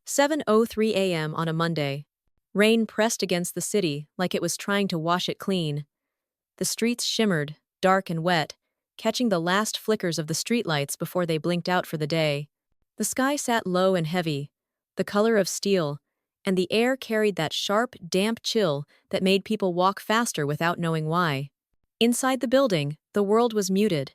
7:03 a.m. on a Monday. Rain pressed against the city like it was trying to wash it clean. The streets shimmered, dark and wet, catching the last flickers of the streetlights before they blinked out for the day. The sky sat low and heavy, the color of steel, and the air carried that sharp, damp chill that made people walk faster without knowing why. Inside the building, the world was muted.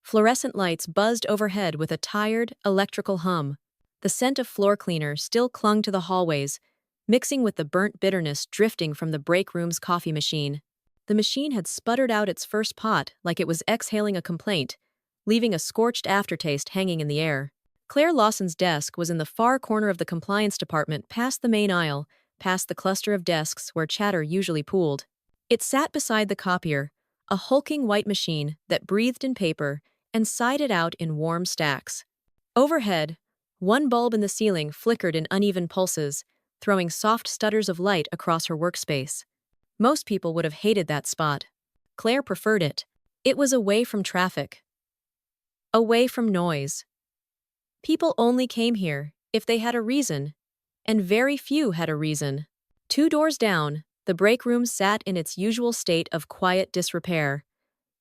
Fluorescent lights buzzed overhead with a tired, electrical hum. The scent of floor cleaner still clung to the hallways, mixing with the burnt bitterness drifting from the break room's coffee machine. The machine had sputtered out its first pot like it was exhaling a complaint, leaving a scorched aftertaste hanging in the air. Claire Lawson's desk was in the far corner of the compliance department, past the main aisle, past the cluster of desks where chatter usually pooled. It sat beside the copier, a hulking white machine that breathed in paper and sighed it out in warm stacks. Overhead, one bulb in the ceiling flickered in uneven pulses, throwing soft stutters of light across her workspace. Most people would have hated that spot. Claire preferred it. It was away from traffic. Away from noise. People only came here if they had a reason, and very few had a reason. 2 doors down, the break room sat in its usual state of quiet disrepair.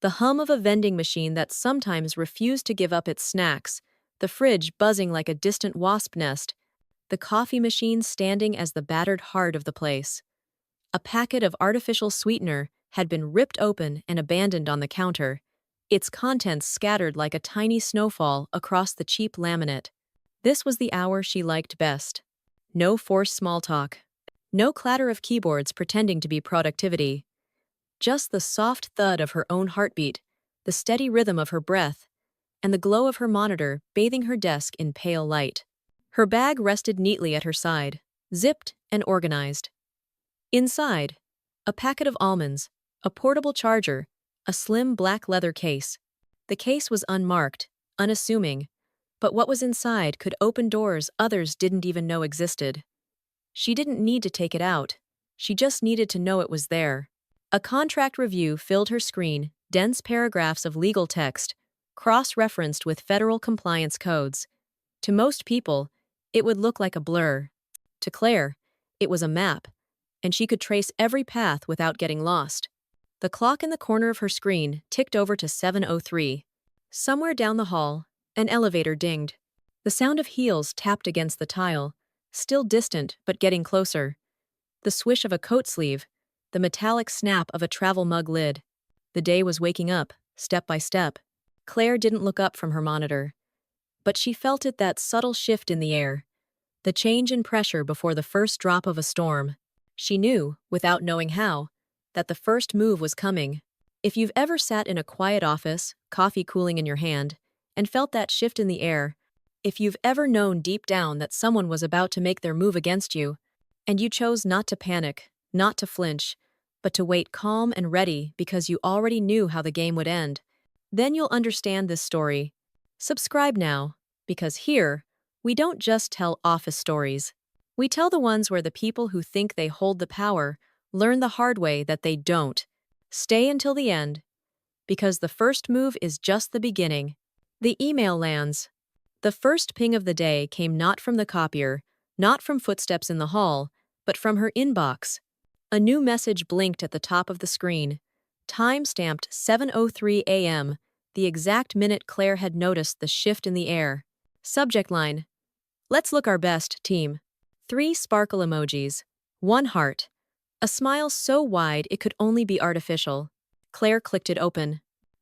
The hum of a vending machine that sometimes refused to give up its snacks, the fridge buzzing like a distant wasp nest, the coffee machine standing as the battered heart of the place. A packet of artificial sweetener had been ripped open and abandoned on the counter, its contents scattered like a tiny snowfall across the cheap laminate. This was the hour she liked best. No forced small talk. No clatter of keyboards pretending to be productivity. Just the soft thud of her own heartbeat, the steady rhythm of her breath, and the glow of her monitor bathing her desk in pale light. Her bag rested neatly at her side, zipped and organized. Inside, a packet of almonds, a portable charger, a slim black leather case. The case was unmarked, unassuming, but what was inside could open doors others didn't even know existed. She didn't need to take it out. She just needed to know it was there. A contract review filled her screen, dense paragraphs of legal text, cross-referenced with federal compliance codes. To most people, it would look like a blur. To Claire, it was a map, and she could trace every path without getting lost. The clock in the corner of her screen ticked over to 7:03. Somewhere down the hall, an elevator dinged. The sound of heels tapped against the tile, still distant but getting closer. The swish of a coat sleeve, the metallic snap of a travel mug lid. The day was waking up, step by step. Claire didn't look up from her monitor. But she felt it, that subtle shift in the air. The change in pressure before the first drop of a storm. She knew, without knowing how, that the first move was coming. If you've ever sat in a quiet office, coffee cooling in your hand, and felt that shift in the air, if you've ever known deep down that someone was about to make their move against you, and you chose not to panic, not to flinch, but to wait calm and ready because you already knew how the game would end, then you'll understand this story. Subscribe now, because here, we don't just tell office stories. We tell the ones where the people who think they hold the power learn the hard way that they don't. Stay until the end, because the first move is just the beginning. The email lands. The first ping of the day came not from the copier, not from footsteps in the hall, but from her inbox. A new message blinked at the top of the screen. Time-stamped 7:03 a.m., the exact minute Claire had noticed the shift in the air. Subject line: "Let's look our best, team." 3 sparkle emojis. 1 heart. A smile so wide it could only be artificial. Claire clicked it open.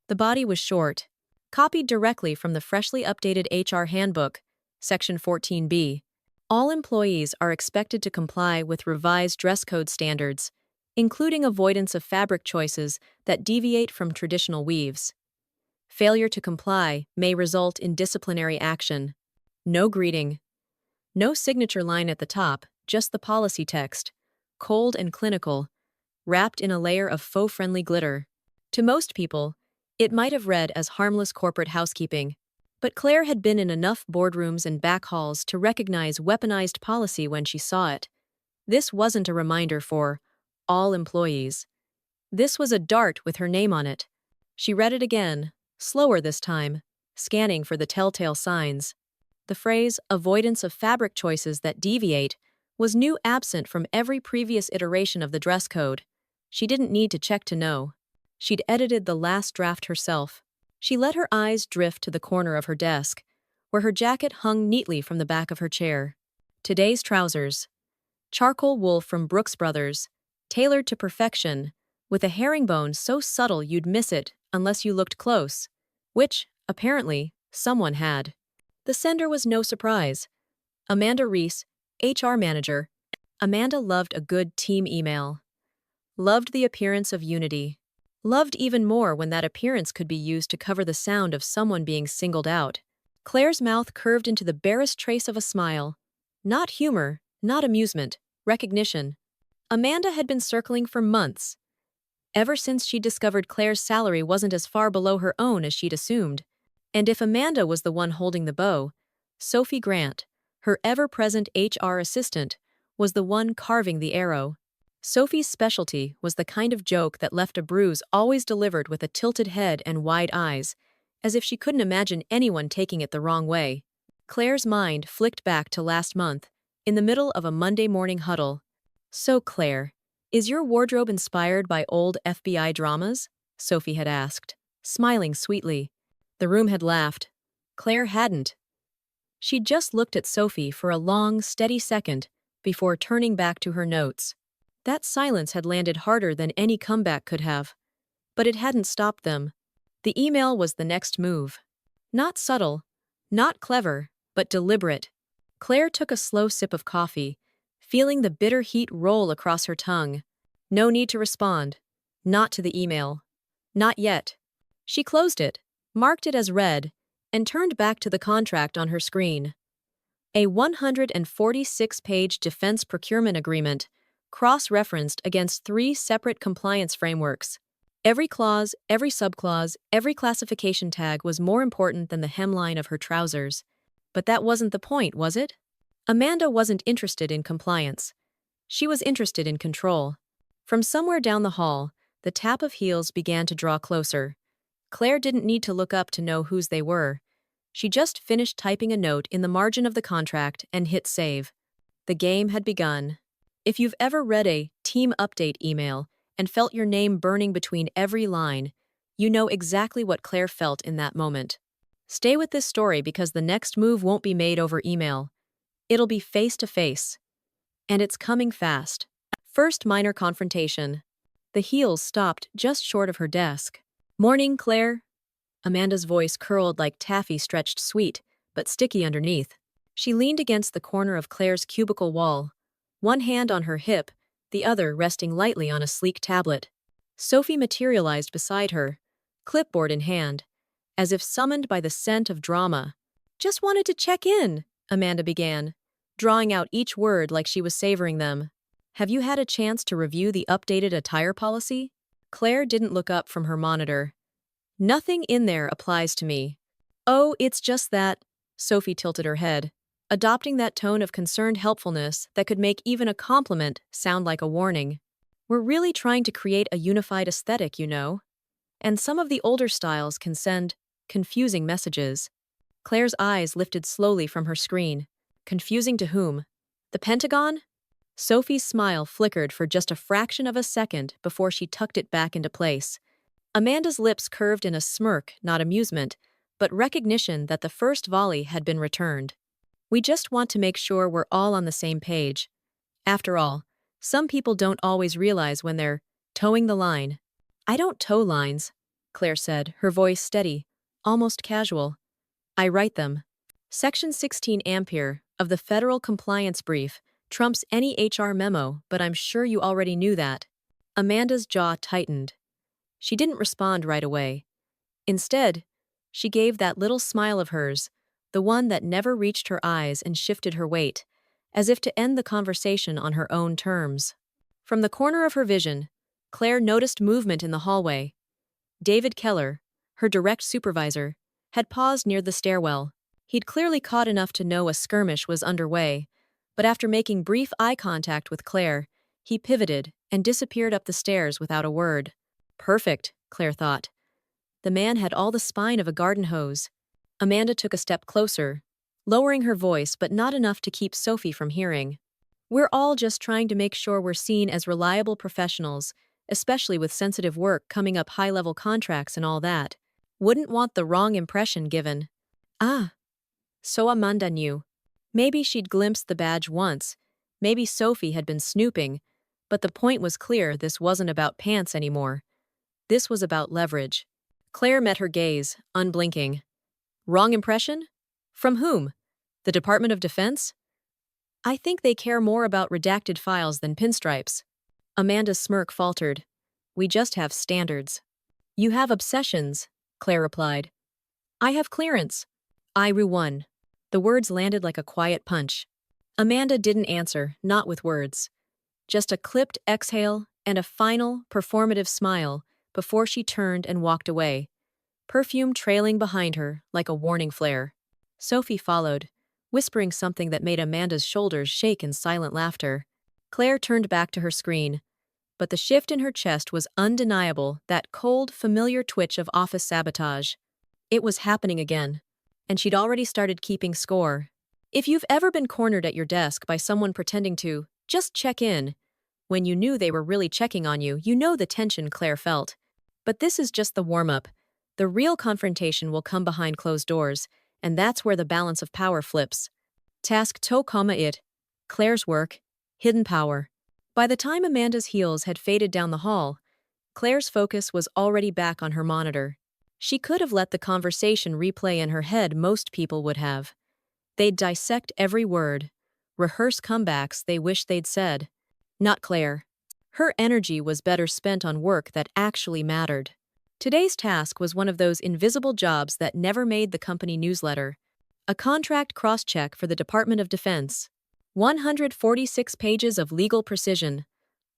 The body was short, copied directly from the freshly updated HR Handbook, Section 14B. All employees are expected to comply with revised dress code standards, including avoidance of fabric choices that deviate from traditional weaves. Failure to comply may result in disciplinary action. No greeting. No signature line at the top, just the policy text, cold and clinical, wrapped in a layer of faux-friendly glitter. To most people, it might have read as harmless corporate housekeeping, but Claire had been in enough boardrooms and back halls to recognize weaponized policy when she saw it. This wasn't a reminder for all employees. This was a dart with her name on it. She read it again, slower this time, scanning for the telltale signs. The phrase, avoidance of fabric choices that deviate, was new absent from every previous iteration of the dress code. She didn't need to check to know. She'd edited the last draft herself. She let her eyes drift to the corner of her desk, where her jacket hung neatly from the back of her chair. Today's trousers. Charcoal wool from Brooks Brothers, tailored to perfection, with a herringbone so subtle you'd miss it unless you looked close, which, apparently, someone had. The sender was no surprise. Amanda Reese, HR manager. Amanda loved a good team email. Loved the appearance of unity. Loved even more when that appearance could be used to cover the sound of someone being singled out. Claire's mouth curved into the barest trace of a smile. Not humor, not amusement, recognition. Amanda had been circling for months, ever since she discovered Claire's salary wasn't as far below her own as she'd assumed. And if Amanda was the one holding the bow, Sophie Grant, her ever-present HR assistant, was the one carving the arrow. Sophie's specialty was the kind of joke that left a bruise always delivered with a tilted head and wide eyes, as if she couldn't imagine anyone taking it the wrong way. Claire's mind flicked back to last month, in the middle of a Monday morning huddle. "So, Claire, is your wardrobe inspired by old FBI dramas?" Sophie had asked, smiling sweetly. The room had laughed. Claire hadn't. She'd just looked at Sophie for a long, steady second before turning back to her notes. That silence had landed harder than any comeback could have. But it hadn't stopped them. The email was the next move. Not subtle, not clever, but deliberate. Claire took a slow sip of coffee, feeling the bitter heat roll across her tongue. No need to respond. Not to the email. Not yet. She closed it, marked it as read, and turned back to the contract on her screen. A 146-page defense procurement agreement, cross-referenced against 3 separate compliance frameworks. Every clause, every subclause, every classification tag was more important than the hemline of her trousers. But that wasn't the point, was it? Amanda wasn't interested in compliance. She was interested in control. From somewhere down the hall, the tap of heels began to draw closer. Claire didn't need to look up to know whose they were. She just finished typing a note in the margin of the contract and hit save. The game had begun. If you've ever read a team update email and felt your name burning between every line, you know exactly what Claire felt in that moment. Stay with this story because the next move won't be made over email. It'll be face-to-face. And it's coming fast. First minor confrontation. The heels stopped just short of her desk. "Morning, Claire." Amanda's voice curled like taffy stretched sweet, but sticky underneath. She leaned against the corner of Claire's cubicle wall, one hand on her hip, the other resting lightly on a sleek tablet. Sophie materialized beside her, clipboard in hand, as if summoned by the scent of drama. "Just wanted to check in," Amanda began, drawing out each word like she was savoring them. "Have you had a chance to review the updated attire policy?" Claire didn't look up from her monitor. "Nothing in there applies to me." "Oh, it's just that," Sophie tilted her head, adopting that tone of concerned helpfulness that could make even a compliment sound like a warning. "We're really trying to create a unified aesthetic, you know. And some of the older styles can send confusing messages." Claire's eyes lifted slowly from her screen. Confusing to whom? The Pentagon? Sophie's smile flickered for just a fraction of a second before she tucked it back into place. Amanda's lips curved in a smirk, not amusement, but recognition that the first volley had been returned. "We just want to make sure we're all on the same page. After all, some people don't always realize when they're towing the line." "I don't tow lines," Claire said, her voice steady, almost casual. "I write them. Section 16 Ampere of the Federal Compliance Brief trumps any HR memo, but I'm sure you already knew that." Amanda's jaw tightened. She didn't respond right away. Instead, she gave that little smile of hers, the one that never reached her eyes and shifted her weight, as if to end the conversation on her own terms. From the corner of her vision, Claire noticed movement in the hallway. David Keller, her direct supervisor, had paused near the stairwell. He'd clearly caught enough to know a skirmish was underway, but after making brief eye contact with Claire, he pivoted and disappeared up the stairs without a word. Perfect, Claire thought. The man had all the spine of a garden hose. Amanda took a step closer, lowering her voice but not enough to keep Sophie from hearing. "We're all just trying to make sure we're seen as reliable professionals, especially with sensitive work coming up, high-level contracts and all that. Wouldn't want the wrong impression given." Ah, so Amanda knew. Maybe she'd glimpsed the badge once, maybe Sophie had been snooping, but the point was clear: this wasn't about pants anymore. This was about leverage. Claire met her gaze, unblinking. Wrong impression? From whom? The Department of Defense? "I think they care more about redacted files than pinstripes." Amanda's smirk faltered. "We just have standards." "You have obsessions," Claire replied. "I have clearance." Iru won. The words landed like a quiet punch. Amanda didn't answer, not with words. Just a clipped exhale and a final, performative smile before she turned and walked away, perfume trailing behind her like a warning flare. Sophie followed, whispering something that made Amanda's shoulders shake in silent laughter. Claire turned back to her screen, but the shift in her chest was undeniable, that cold, familiar twitch of office sabotage. It was happening again, and she'd already started keeping score. If you've ever been cornered at your desk by someone pretending to just check in, when you knew they were really checking on you, you know the tension Claire felt. But this is just the warm-up. The real confrontation will come behind closed doors, and that's where the balance of power flips. Task to, it. Claire's work. Hidden power. By the time Amanda's heels had faded down the hall, Claire's focus was already back on her monitor. She could have let the conversation replay in her head. Most people would have. They'd dissect every word, rehearse comebacks they wish they'd said. Not Claire. Her energy was better spent on work that actually mattered. Today's task was one of those invisible jobs that never made the company newsletter. A contract cross-check for the Department of Defense. 146 pages of legal precision,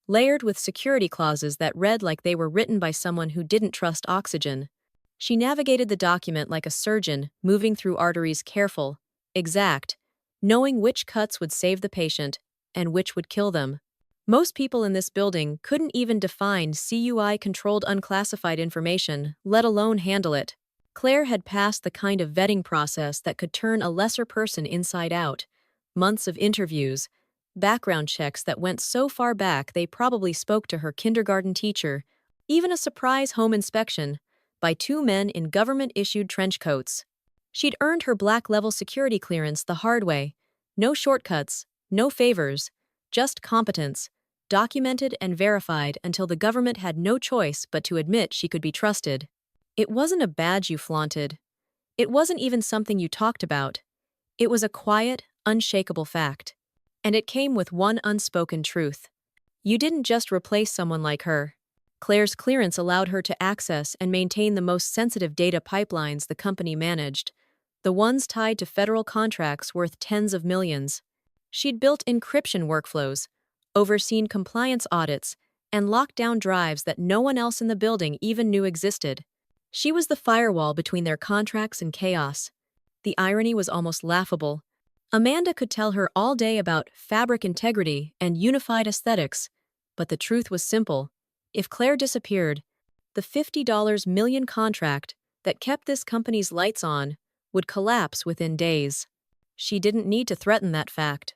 layered with security clauses that read like they were written by someone who didn't trust oxygen. She navigated the document like a surgeon, moving through arteries, careful, exact, knowing which cuts would save the patient and which would kill them. Most people in this building couldn't even define CUI-controlled unclassified information, let alone handle it. Claire had passed the kind of vetting process that could turn a lesser person inside out. Months of interviews, background checks that went so far back they probably spoke to her kindergarten teacher, even a surprise home inspection by two men in government-issued trench coats. She'd earned her black-level security clearance the hard way. No shortcuts, no favors, just competence, documented and verified until the government had no choice but to admit she could be trusted. It wasn't a badge you flaunted. It wasn't even something you talked about. It was a quiet, unshakable fact. And it came with one unspoken truth. You didn't just replace someone like her. Claire's clearance allowed her to access and maintain the most sensitive data pipelines the company managed, the ones tied to federal contracts worth tens of millions. She'd built encryption workflows, overseen compliance audits, and locked down drives that no one else in the building even knew existed. She was the firewall between their contracts and chaos. The irony was almost laughable. Amanda could tell her all day about fabric integrity and unified aesthetics, but the truth was simple. If Claire disappeared, the $50 million contract that kept this company's lights on would collapse within days. She didn't need to threaten that fact.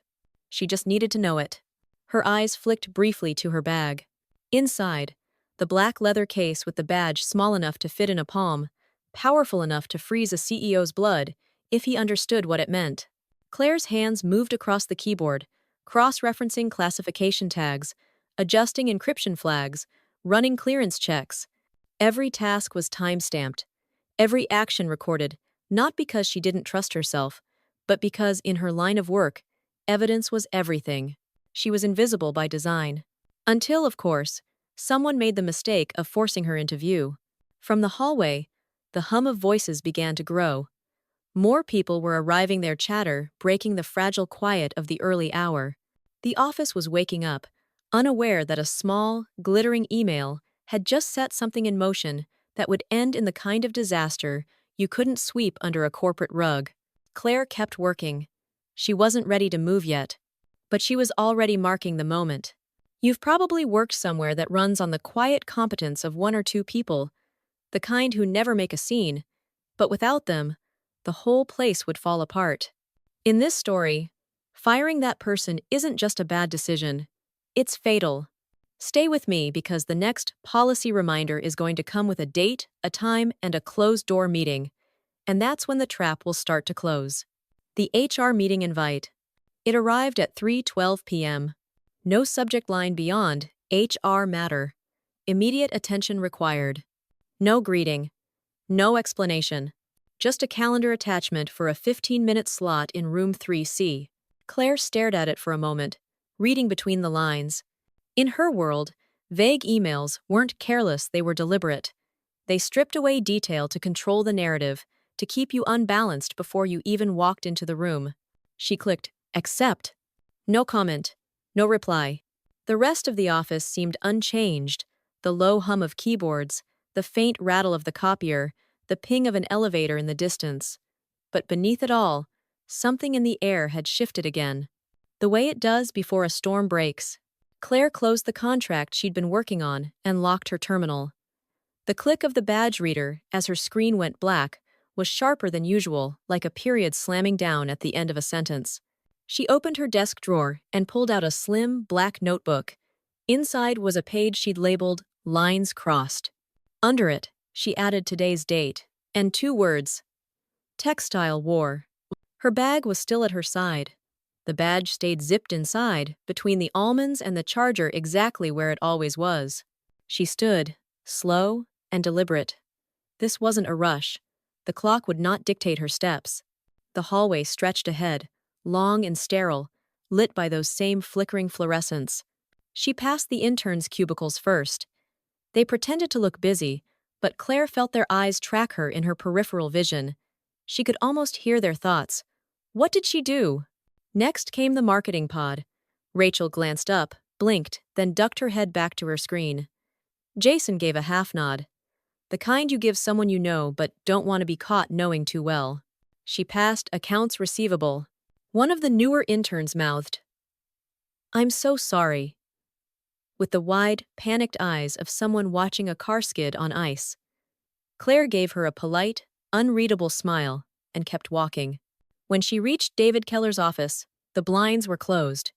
She just needed to know it. Her eyes flicked briefly to her bag. Inside, the black leather case with the badge small enough to fit in a palm, powerful enough to freeze a CEO's blood if he understood what it meant. Claire's hands moved across the keyboard, cross-referencing classification tags, adjusting encryption flags, running clearance checks. Every task was time-stamped, every action recorded, not because she didn't trust herself, but because in her line of work, evidence was everything. She was invisible by design. Until, of course, someone made the mistake of forcing her into view. From the hallway, the hum of voices began to grow. More people were arriving, their chatter breaking the fragile quiet of the early hour. The office was waking up, unaware that a small, glittering email had just set something in motion that would end in the kind of disaster you couldn't sweep under a corporate rug. Claire kept working. She wasn't ready to move yet, but she was already marking the moment. You've probably worked somewhere that runs on the quiet competence of one or two people, the kind who never make a scene, but without them, the whole place would fall apart. In this story, firing that person isn't just a bad decision, it's fatal. Stay with me because the next policy reminder is going to come with a date, a time, and a closed door meeting. And that's when the trap will start to close. The HR meeting invite. It arrived at 3:12 p.m. No subject line beyond HR matter. Immediate attention required. No greeting. No explanation. Just a calendar attachment for a 15-minute slot in room 3C. Claire stared at it for a moment, reading between the lines. In her world, vague emails weren't careless, they were deliberate. They stripped away detail to control the narrative, to keep you unbalanced before you even walked into the room. She clicked, accept. No comment. No reply. The rest of the office seemed unchanged. The low hum of keyboards, the faint rattle of the copier, the ping of an elevator in the distance. But beneath it all, something in the air had shifted again. The way it does before a storm breaks. Claire closed the contract she'd been working on and locked her terminal. The click of the badge reader, as her screen went black, was sharper than usual, like a period slamming down at the end of a sentence. She opened her desk drawer and pulled out a slim, black notebook. Inside was a page she'd labeled Lines Crossed. Under it, she added today's date and 2 words: Textile War. Her bag was still at her side. The badge stayed zipped inside, between the almonds and the charger, exactly where it always was. She stood, slow and deliberate. This wasn't a rush. The clock would not dictate her steps. The hallway stretched ahead, long and sterile, lit by those same flickering fluorescents. She passed the interns' cubicles first. They pretended to look busy, but Claire felt their eyes track her in her peripheral vision. She could almost hear their thoughts. What did she do? Next came the marketing pod. Rachel glanced up, blinked, then ducked her head back to her screen. Jason gave a half nod. The kind you give someone you know but don't want to be caught knowing too well. She passed accounts receivable. One of the newer interns mouthed, "I'm so sorry," with the wide, panicked eyes of someone watching a car skid on ice. Claire gave her a polite, unreadable smile and kept walking. When she reached David Keller's office, the blinds were closed.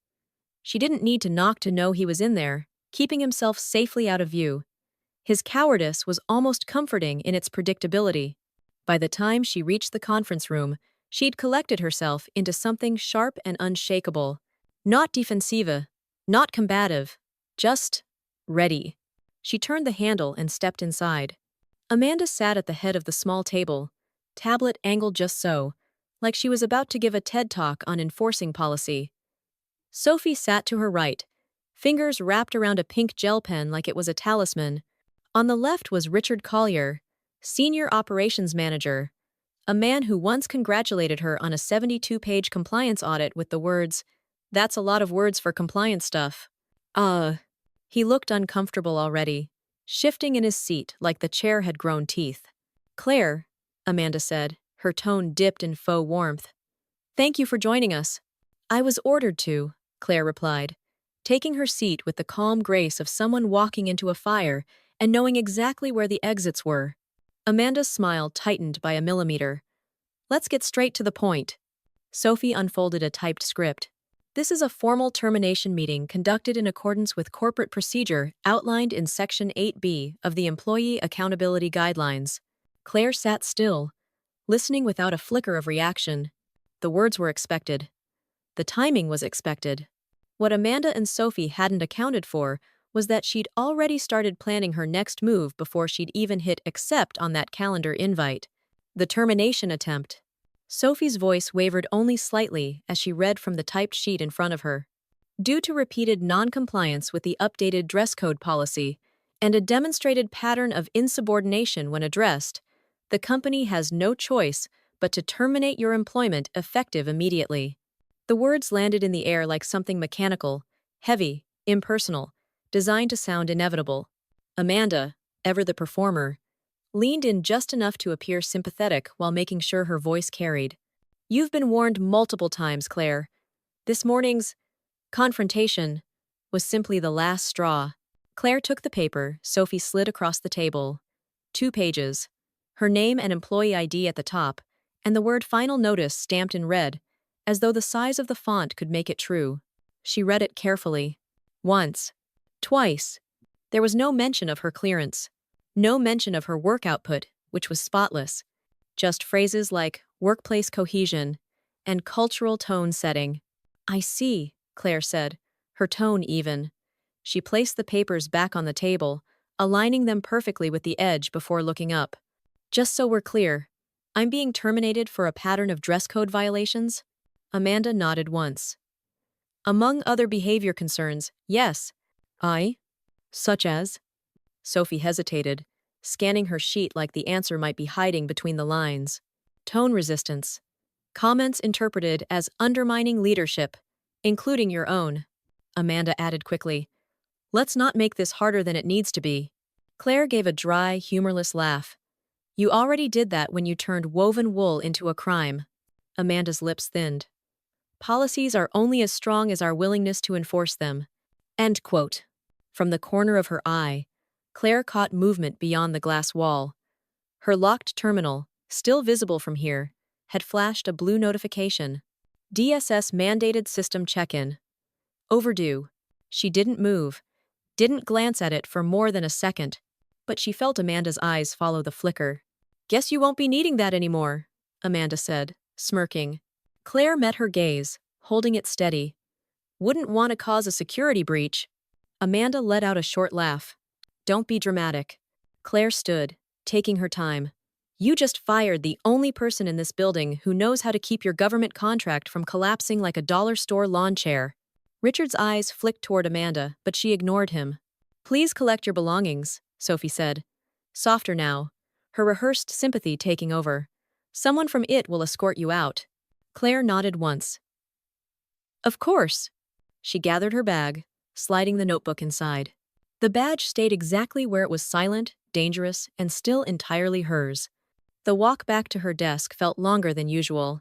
She didn't need to knock to know he was in there, keeping himself safely out of view. His cowardice was almost comforting in its predictability. By the time she reached the conference room, she'd collected herself into something sharp and unshakable. Not defensive, not combative, just ready. She turned the handle and stepped inside. Amanda sat at the head of the small table, tablet angled just so, like she was about to give a TED Talk on enforcing policy. Sophie sat to her right, fingers wrapped around a pink gel pen like it was a talisman. On the left was Richard Collier, Senior Operations Manager, a man who once congratulated her on a 72-page compliance audit with the words, "That's a lot of words for compliance stuff." He looked uncomfortable already, shifting in his seat like the chair had grown teeth. "Claire," Amanda said, her tone dipped in faux warmth. "Thank you for joining us." "I was ordered to," Claire replied, taking her seat with the calm grace of someone walking into a fire and knowing exactly where the exits were. Amanda's smile tightened by a millimeter. "Let's get straight to the point." Sophie unfolded a typed script. "This is a formal termination meeting conducted in accordance with corporate procedure outlined in Section 8B of the Employee Accountability Guidelines." Claire sat still, listening without a flicker of reaction. The words were expected. The timing was expected. What Amanda and Sophie hadn't accounted for was that she'd already started planning her next move before she'd even hit accept on that calendar invite. The termination attempt. Sophie's voice wavered only slightly as she read from the typed sheet in front of her. "Due to repeated non-compliance with the updated dress code policy and a demonstrated pattern of insubordination when addressed, the company has no choice but to terminate your employment effective immediately." The words landed in the air like something mechanical, heavy, impersonal, designed to sound inevitable. Amanda, ever the performer, leaned in just enough to appear sympathetic while making sure her voice carried. "You've been warned multiple times, Claire. This morning's confrontation was simply the last straw." Claire took the paper Sophie slid across the table. 2 pages. Her name and employee ID at the top, and the word "Final Notice" stamped in red, as though the size of the font could make it true. She read it carefully. Once. Twice. There was no mention of her clearance. No mention of her work output, which was spotless. Just phrases like workplace cohesion and cultural tone setting. I see, Claire said, her tone even. She placed the papers back on the table, aligning them perfectly with the edge before looking up. Just so we're clear, I'm being terminated for a pattern of dress code violations? Amanda nodded once. Among other behavior concerns, yes. I? Such as? Sophie hesitated, scanning her sheet like the answer might be hiding between the lines. Tone resistance. Comments interpreted as undermining leadership, including your own. Amanda added quickly. Let's not make this harder than it needs to be. Claire gave a dry, humorless laugh. You already did that when you turned woven wool into a crime. Amanda's lips thinned. Policies are only as strong as our willingness to enforce them. End quote. From the corner of her eye, Claire caught movement beyond the glass wall. Her locked terminal, still visible from here, had flashed a blue notification. DSS mandated system check-in. Overdue. She didn't move, didn't glance at it for more than a second, but she felt Amanda's eyes follow the flicker. Guess you won't be needing that anymore, Amanda said, smirking. Claire met her gaze, holding it steady. Wouldn't want to cause a security breach. Amanda let out a short laugh. Don't be dramatic. Claire stood, taking her time. You just fired the only person in this building who knows how to keep your government contract from collapsing like a dollar store lawn chair. Richard's eyes flicked toward Amanda, but she ignored him. Please collect your belongings, Sophie said. Softer now, her rehearsed sympathy taking over. Someone from it will escort you out. Claire nodded once. Of course. She gathered her bag, sliding the notebook inside. The badge stayed exactly where it was silent, dangerous, and still entirely hers. The walk back to her desk felt longer than usual.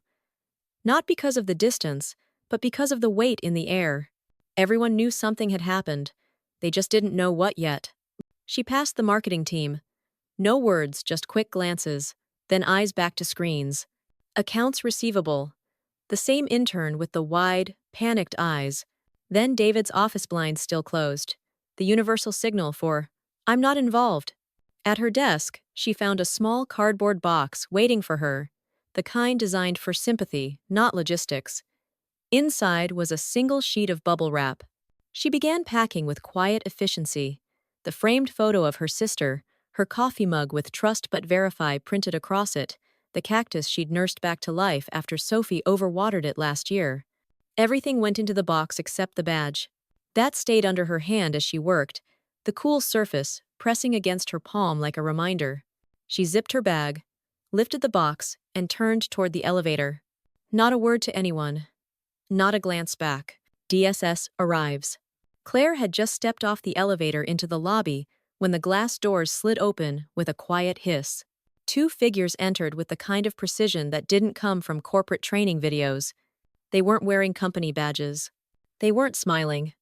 Not because of the distance, but because of the weight in the air. Everyone knew something had happened. They just didn't know what yet. She passed the marketing team. No words, just quick glances, then eyes back to screens. Accounts receivable. The same intern with the wide, panicked eyes. Then David's office blinds still closed. The universal signal for, I'm not involved. At her desk, she found a small cardboard box waiting for her, the kind designed for sympathy, not logistics. Inside was a single sheet of bubble wrap. She began packing with quiet efficiency. The framed photo of her sister, her coffee mug with Trust But Verify printed across it, the cactus she'd nursed back to life after Sophie overwatered it last year. Everything went into the box except the badge. That stayed under her hand as she worked, the cool surface pressing against her palm like a reminder. She zipped her bag, lifted the box, and turned toward the elevator. Not a word to anyone. Not a glance back. DSS arrives. Claire had just stepped off the elevator into the lobby when the glass doors slid open with a quiet hiss. Two figures entered with the kind of precision that didn't come from corporate training videos. They weren't wearing company badges. They weren't smiling.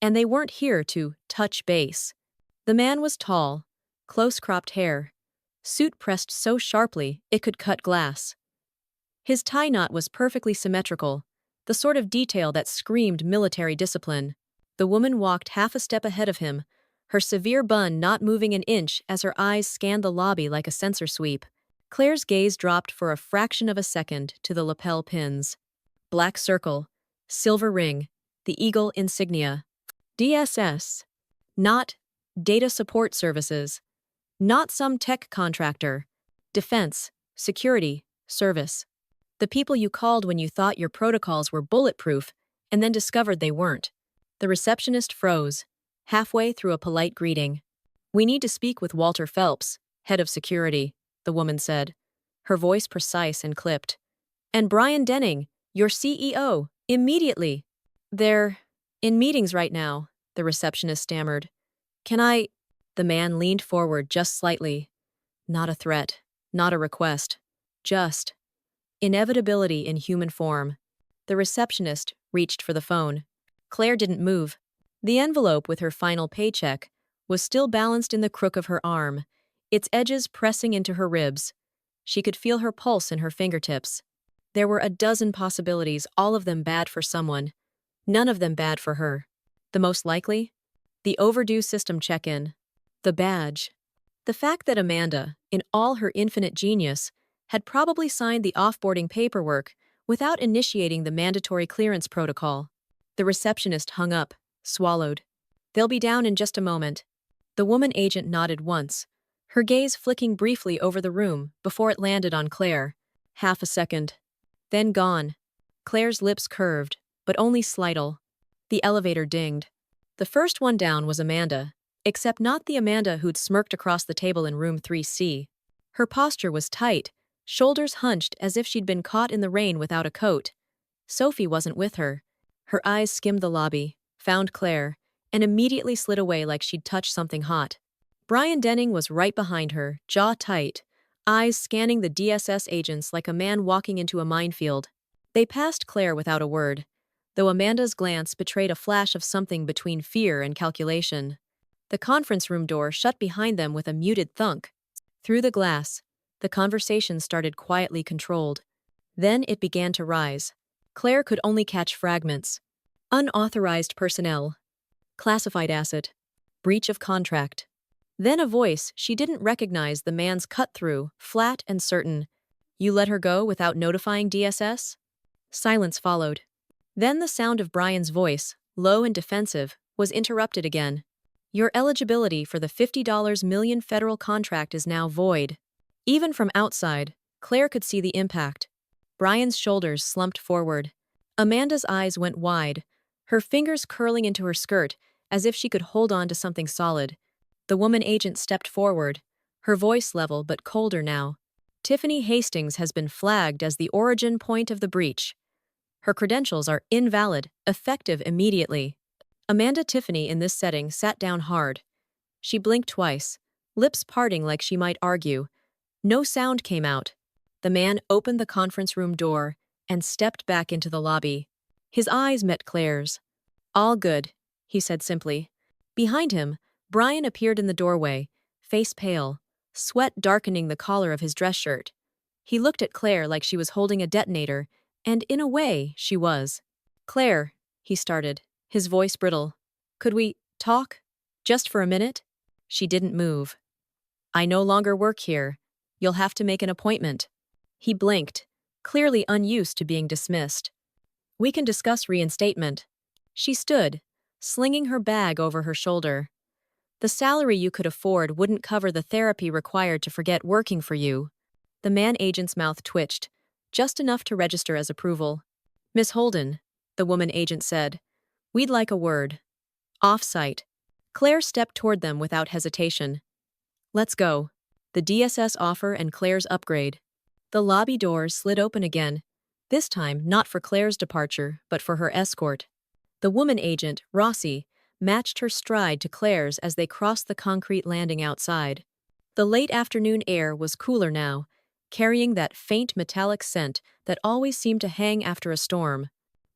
And they weren't here to touch base. The man was tall, close-cropped hair, suit pressed so sharply it could cut glass. His tie knot was perfectly symmetrical, the sort of detail that screamed military discipline. The woman walked half a step ahead of him, her severe bun not moving an inch as her eyes scanned the lobby like a sensor sweep. Claire's gaze dropped for a fraction of a second to the lapel pins. Black circle, silver ring, the eagle insignia. DSS. Not data support services. Not some tech contractor. Defense, security, service. The people you called when you thought your protocols were bulletproof and then discovered they weren't. The receptionist froze, halfway through a polite greeting. We need to speak with Walter Phelps, head of security, the woman said, her voice precise and clipped. And Brian Denning, your CEO, immediately. They're in meetings right now, the receptionist stammered. Can I? The man leaned forward just slightly. Not a threat, not a request, just inevitability in human form. The receptionist reached for the phone. Claire didn't move. The envelope with her final paycheck was still balanced in the crook of her arm, its edges pressing into her ribs. She could feel her pulse in her fingertips. There were a dozen possibilities, all of them bad for someone. None of them bad for her. The most likely? The overdue system check-in. The badge. The fact that Amanda, in all her infinite genius, had probably signed the offboarding paperwork without initiating the mandatory clearance protocol. The receptionist hung up, swallowed. "They'll be down in just a moment." The woman agent nodded once, her gaze flicking briefly over the room before it landed on Claire. Half a second. Then gone. Claire's lips curved, but only slightle. The elevator dinged. The first one down was Amanda, except not the Amanda who'd smirked across the table in room 3C. Her posture was tight, shoulders hunched as if she'd been caught in the rain without a coat. Sophie wasn't with her. Her eyes skimmed the lobby, found Claire, and immediately slid away like she'd touched something hot. Brian Denning was right behind her, jaw tight, eyes scanning the DSS agents like a man walking into a minefield. They passed Claire without a word, though Amanda's glance betrayed a flash of something between fear and calculation. The conference room door shut behind them with a muted thunk. Through the glass, the conversation started quietly controlled. Then it began to rise. Claire could only catch fragments. Unauthorized personnel. Classified asset. Breach of contract. Then a voice she didn't recognize, the man's cut through, flat and certain. "You let her go without notifying DSS?" Silence followed. Then the sound of Brian's voice, low and defensive, was interrupted again. "Your eligibility for the $50 million federal contract is now void." Even from outside, Claire could see the impact. Brian's shoulders slumped forward. Amanda's eyes went wide, her fingers curling into her skirt as if she could hold on to something solid. The woman agent stepped forward, her voice level but colder now. "Tiffany Hastings has been flagged as the origin point of the breach. Her credentials are invalid, effective immediately." Amanda Tiffany in this setting sat down hard. She blinked twice, lips parting like she might argue. No sound came out. The man opened the conference room door and stepped back into the lobby. His eyes met Claire's. "All good," he said simply. Behind him, Brian appeared in the doorway, face pale, sweat darkening the collar of his dress shirt. He looked at Claire like she was holding a detonator, and in a way, she was. "Claire," he started, his voice brittle. "Could we talk? Just for a minute?" She didn't move. "I no longer work here. You'll have to make an appointment." He blinked, clearly unused to being dismissed. "We can discuss reinstatement." She stood, slinging her bag over her shoulder. "The salary you could afford wouldn't cover the therapy required to forget working for you." The man agent's mouth twitched, just enough to register as approval. "Miss Holden," the woman agent said, "we'd like a word." Off-site. Claire stepped toward them without hesitation. "Let's go." The DSS offer and Claire's upgrade. The lobby doors slid open again, this time not for Claire's departure, but for her escort. The woman agent, Rossi, matched her stride to Claire's as they crossed the concrete landing outside. The late afternoon air was cooler now, carrying that faint metallic scent that always seemed to hang after a storm.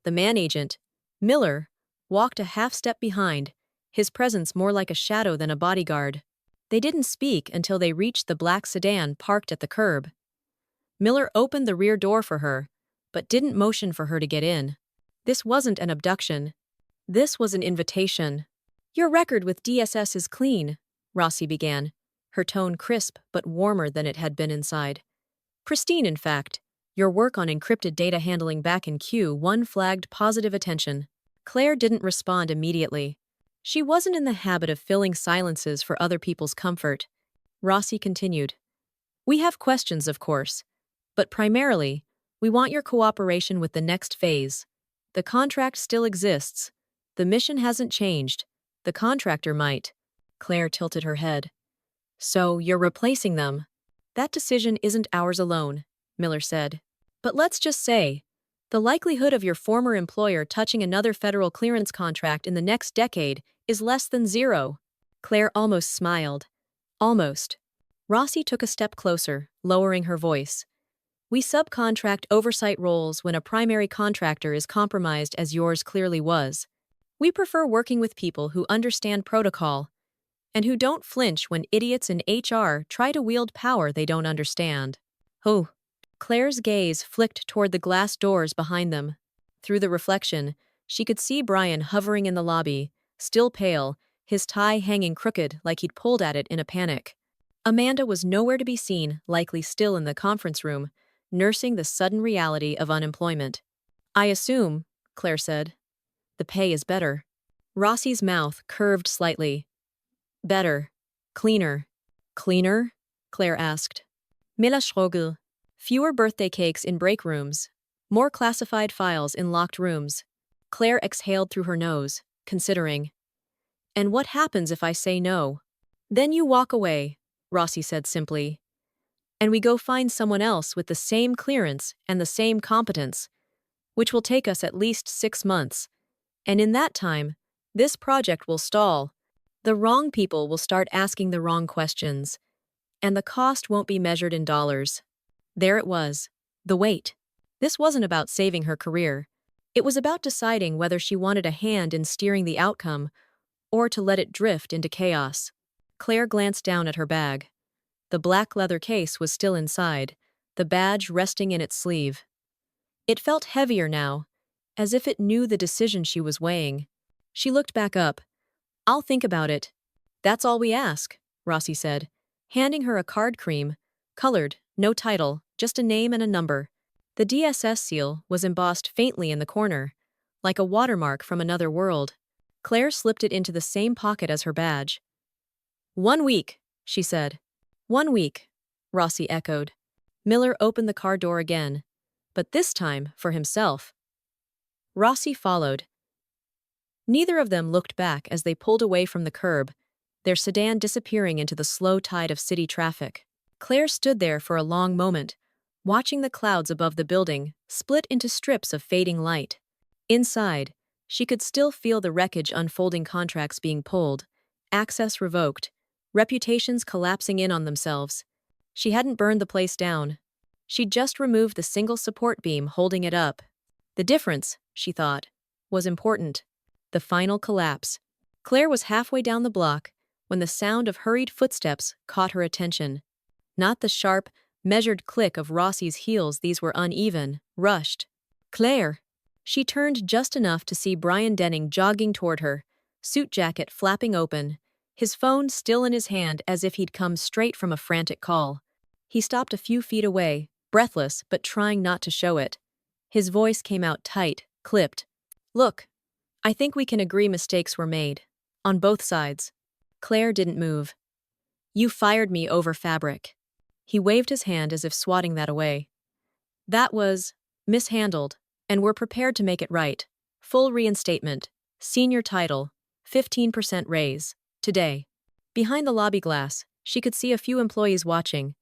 The man agent, Miller, walked a half-step behind, his presence more like a shadow than a bodyguard. They didn't speak until they reached the black sedan parked at the curb. Miller opened the rear door for her, but didn't motion for her to get in. This wasn't an abduction. This was an invitation. "Your record with DSS is clean," Rossi began, her tone crisp but warmer than it had been inside. "Pristine, in fact. Your work on encrypted data handling back in Q1 flagged positive attention." Claire didn't respond immediately. She wasn't in the habit of filling silences for other people's comfort. Rossi continued. "We have questions, of course, but primarily, we want your cooperation with the next phase. The contract still exists. The mission hasn't changed. The contractor might." Claire tilted her head. "So you're replacing them?" "That decision isn't ours alone," Miller said. "But let's just say, the likelihood of your former employer touching another federal clearance contract in the next decade is less than zero." Claire almost smiled. Almost. Rossi took a step closer, lowering her voice. "We subcontract oversight roles when a primary contractor is compromised, as yours clearly was. We prefer working with people who understand protocol and who don't flinch when idiots in HR try to wield power they don't understand." "Oh." Claire's gaze flicked toward the glass doors behind them. Through the reflection, she could see Brian hovering in the lobby, still pale, his tie hanging crooked like he'd pulled at it in a panic. Amanda was nowhere to be seen, likely still in the conference room, nursing the sudden reality of unemployment. "I assume," Claire said, "the pay is better." Rossi's mouth curved slightly. "Better. Cleaner." "Cleaner?" Claire asked. "Mehlschrogel. Fewer birthday cakes in break rooms. More classified files in locked rooms." Claire exhaled through her nose, considering. "And what happens if I say no?" "Then you walk away," Rossi said simply. "And we go find someone else with the same clearance and the same competence, which will take us at least 6 months. And in that time, this project will stall. The wrong people will start asking the wrong questions, and the cost won't be measured in dollars." There it was, the weight. This wasn't about saving her career. It was about deciding whether she wanted a hand in steering the outcome or to let it drift into chaos. Claire glanced down at her bag. The black leather case was still inside, the badge resting in its sleeve. It felt heavier now, as if it knew the decision she was weighing. She looked back up. "I'll think about it." "That's all we ask," Rossi said, handing her a card cream, colored, no title, just a name and a number. The DSS seal was embossed faintly in the corner, like a watermark from another world. Claire slipped it into the same pocket as her badge. "1 week," she said. "1 week," Rossi echoed. Miller opened the car door again, but this time for himself. Rossi followed. Neither of them looked back as they pulled away from the curb, their sedan disappearing into the slow tide of city traffic. Claire stood there for a long moment, watching the clouds above the building split into strips of fading light. Inside, she could still feel the wreckage, unfolding contracts being pulled, access revoked, reputations collapsing in on themselves. She hadn't burned the place down. She'd just removed the single support beam holding it up. The difference, she thought, was important. The final collapse. Claire was halfway down the block when the sound of hurried footsteps caught her attention. Not the sharp, measured click of Rossi's heels, these were uneven, rushed. "Claire!" She turned just enough to see Brian Denning jogging toward her, suit jacket flapping open, his phone still in his hand as if he'd come straight from a frantic call. He stopped a few feet away, breathless but trying not to show it. His voice came out tight, clipped. "Look, I think we can agree mistakes were made. On both sides." Claire didn't move. "You fired me over fabric." He waved his hand as if swatting that away. "That was mishandled, and we're prepared to make it right. Full reinstatement, senior title, 15% raise, today." Behind the lobby glass, she could see a few employees watching.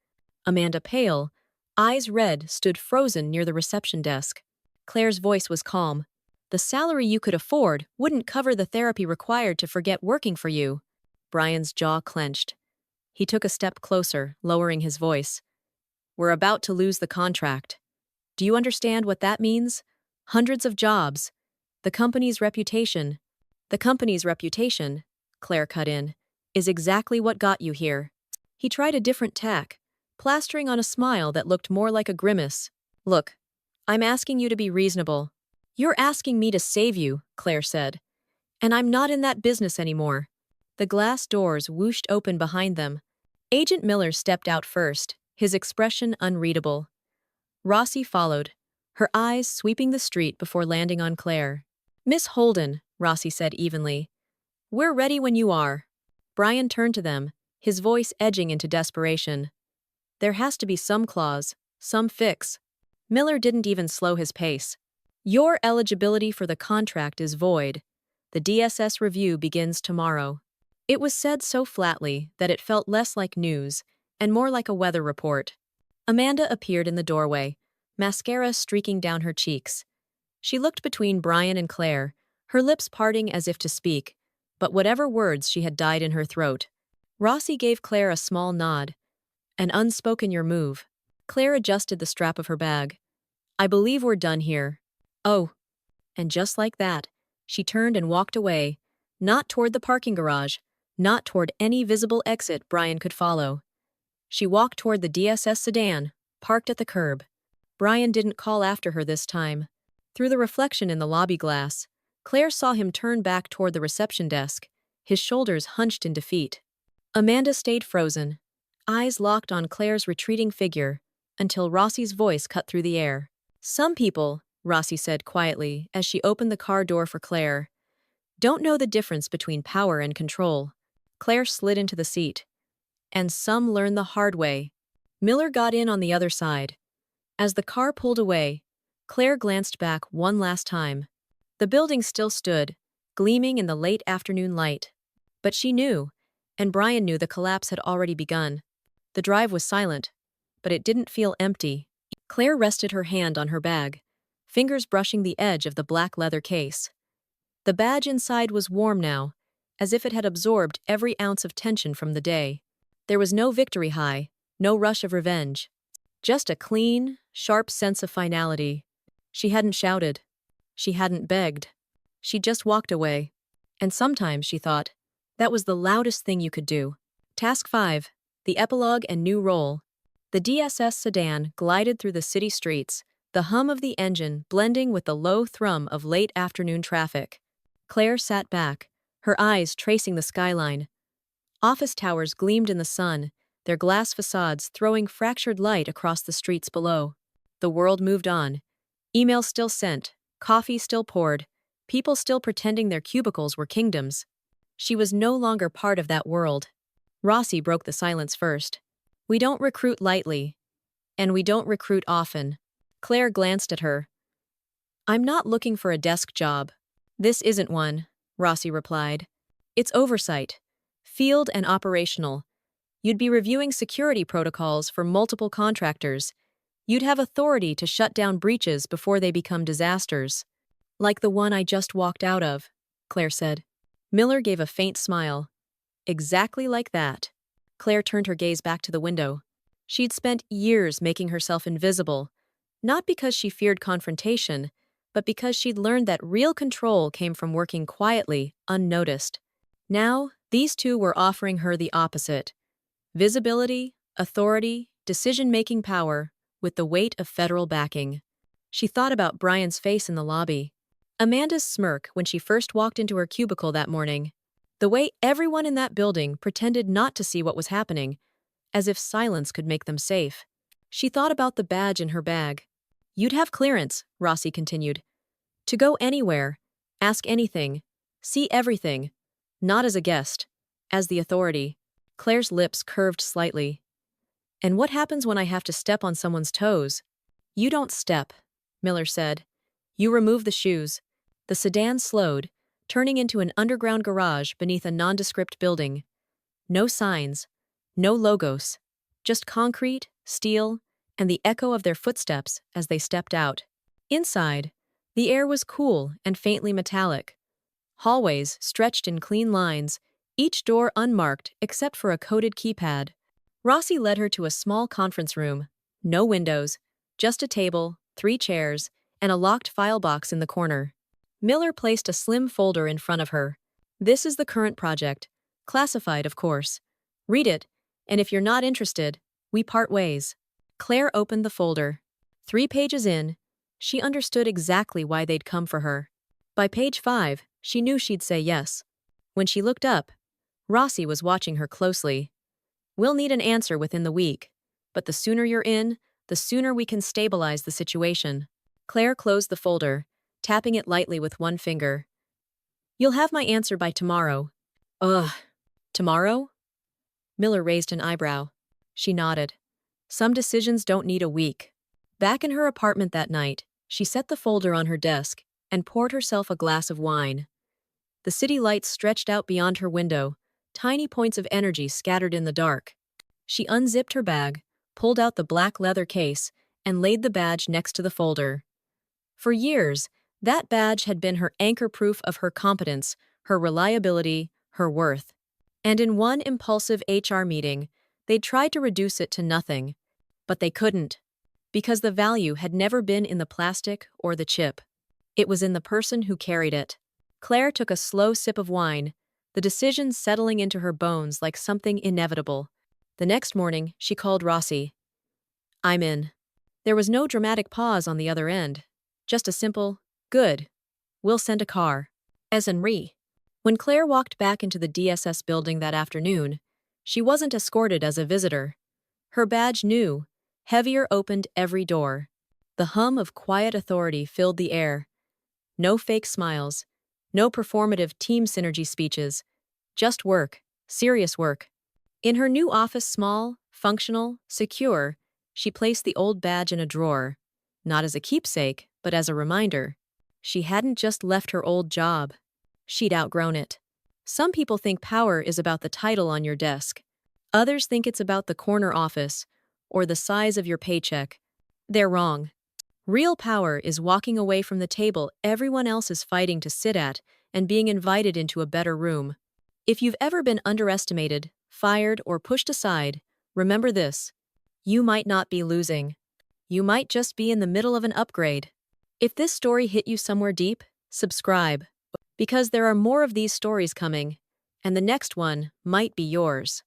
Amanda, pale, eyes red, stood frozen near the reception desk. Claire's voice was calm. "The salary you could afford wouldn't cover the therapy required to forget working for you." Brian's jaw clenched. He took a step closer, lowering his voice. "We're about to lose the contract. Do you understand what that means? Hundreds of jobs. The company's reputation." "The company's reputation," Claire cut in, "is exactly what got you here." He tried a different tack, plastering on a smile that looked more like a grimace. "Look, I'm asking you to be reasonable." "You're asking me to save you," Claire said. "And I'm not in that business anymore." The glass doors whooshed open behind them. Agent Miller stepped out first, his expression unreadable. Rossi followed, her eyes sweeping the street before landing on Claire. "Miss Holden," Rossi said evenly, "we're ready when you are." Brian turned to them, his voice edging into desperation. "There has to be some clause, some fix." Miller didn't even slow his pace. "Your eligibility for the contract is void. The DSS review begins tomorrow." It was said so flatly that it felt less like news and more like a weather report. Amanda appeared in the doorway, mascara streaking down her cheeks. She looked between Brian and Claire, her lips parting as if to speak, but whatever words she had died in her throat. Rossi gave Claire a small nod. "An unspoken your move." Claire adjusted the strap of her bag. "I believe we're done here." "Oh." And just like that, she turned and walked away, not toward the parking garage, not toward any visible exit Brian could follow. She walked toward the DSS sedan, parked at the curb. Brian didn't call after her this time. Through the reflection in the lobby glass, Claire saw him turn back toward the reception desk, his shoulders hunched in defeat. Amanda stayed frozen, eyes locked on Claire's retreating figure, until Rossi's voice cut through the air. Some people, Rossi said quietly as she opened the car door for Claire, don't know the difference between power and control. Claire slid into the seat. And some learn the hard way. Miller got in on the other side. As the car pulled away, Claire glanced back one last time. The building still stood, gleaming in the late afternoon light. But she knew, and Brian knew the collapse had already begun. The drive was silent, but it didn't feel empty. Claire rested her hand on her bag, fingers brushing the edge of the black leather case. The badge inside was warm now, as if it had absorbed every ounce of tension from the day. There was no victory high, no rush of revenge. Just a clean, sharp sense of finality. She hadn't shouted. She hadn't begged. She just walked away. And sometimes, she thought, that was the loudest thing you could do. Task 5, the epilogue and new role. The DSS sedan glided through the city streets, the hum of the engine blending with the low thrum of late afternoon traffic. Claire sat back, her eyes tracing the skyline. Office towers gleamed in the sun, their glass facades throwing fractured light across the streets below. The world moved on. Emails still sent, coffee still poured, people still pretending their cubicles were kingdoms. She was no longer part of that world. Rossi broke the silence first. We don't recruit lightly. And we don't recruit often. Claire glanced at her. I'm not looking for a desk job. This isn't one, Rossi replied. It's oversight. Field and operational. You'd be reviewing security protocols for multiple contractors. You'd have authority to shut down breaches before they become disasters. Like the one I just walked out of, Claire said. Miller gave a faint smile. Exactly like that. Claire turned her gaze back to the window. She'd spent years making herself invisible, not because she feared confrontation, but because she'd learned that real control came from working quietly, unnoticed. Now, these two were offering her the opposite. Visibility, authority, decision-making power, with the weight of federal backing. She thought about Brian's face in the lobby. Amanda's smirk when she first walked into her cubicle that morning. The way everyone in that building pretended not to see what was happening, as if silence could make them safe. She thought about the badge in her bag. You'd have clearance, Rossi continued. To go anywhere, ask anything, see everything. Not as a guest, as the authority. Claire's lips curved slightly. And what happens when I have to step on someone's toes? You don't step, Miller said. You remove the shoes. The sedan slowed, turning into an underground garage beneath a nondescript building. No signs, no logos, just concrete, steel, and the echo of their footsteps as they stepped out. Inside, the air was cool and faintly metallic. Hallways stretched in clean lines, each door unmarked except for a coded keypad. Rossi led her to a small conference room. No windows, just a table, 3 chairs, and a locked file box in the corner. Miller placed a slim folder in front of her. This is the current project. Classified, of course. Read it, and if you're not interested, we part ways. Claire opened the folder. 3 pages in, she understood exactly why they'd come for her. By page 5, she knew she'd say yes. When she looked up, Rossi was watching her closely. We'll need an answer within the week, but the sooner you're in, the sooner we can stabilize the situation. Claire closed the folder, tapping it lightly with one finger. You'll have my answer by tomorrow. Ugh. Tomorrow? Miller raised an eyebrow. She nodded. Some decisions don't need a week. Back in her apartment that night, she set the folder on her desk and poured herself a glass of wine. The city lights stretched out beyond her window, tiny points of energy scattered in the dark. She unzipped her bag, pulled out the black leather case, and laid the badge next to the folder. For years, that badge had been her anchor proof of her competence, her reliability, her worth. And in one impulsive HR meeting, they'd tried to reduce it to nothing. But they couldn't, because the value had never been in the plastic or the chip. It was in the person who carried it. Claire took a slow sip of wine, the decision settling into her bones like something inevitable. The next morning, she called Rossi. I'm in. There was no dramatic pause on the other end. Just a simple, good, we'll send a car. As in re. When Claire walked back into the DSS building that afternoon, she wasn't escorted as a visitor. Her badge new, heavier opened every door. The hum of quiet authority filled the air. No fake smiles, no performative team synergy speeches, just work, serious work. In her new office, small, functional, secure, she placed the old badge in a drawer, not as a keepsake, but as a reminder. She hadn't just left her old job. She'd outgrown it. Some people think power is about the title on your desk. Others think it's about the corner office or the size of your paycheck. They're wrong. Real power is walking away from the table everyone else is fighting to sit at and being invited into a better room. If you've ever been underestimated, fired, or pushed aside, remember this. You might not be losing. You might just be in the middle of an upgrade. If this story hit you somewhere deep, subscribe, because there are more of these stories coming, and the next one might be yours.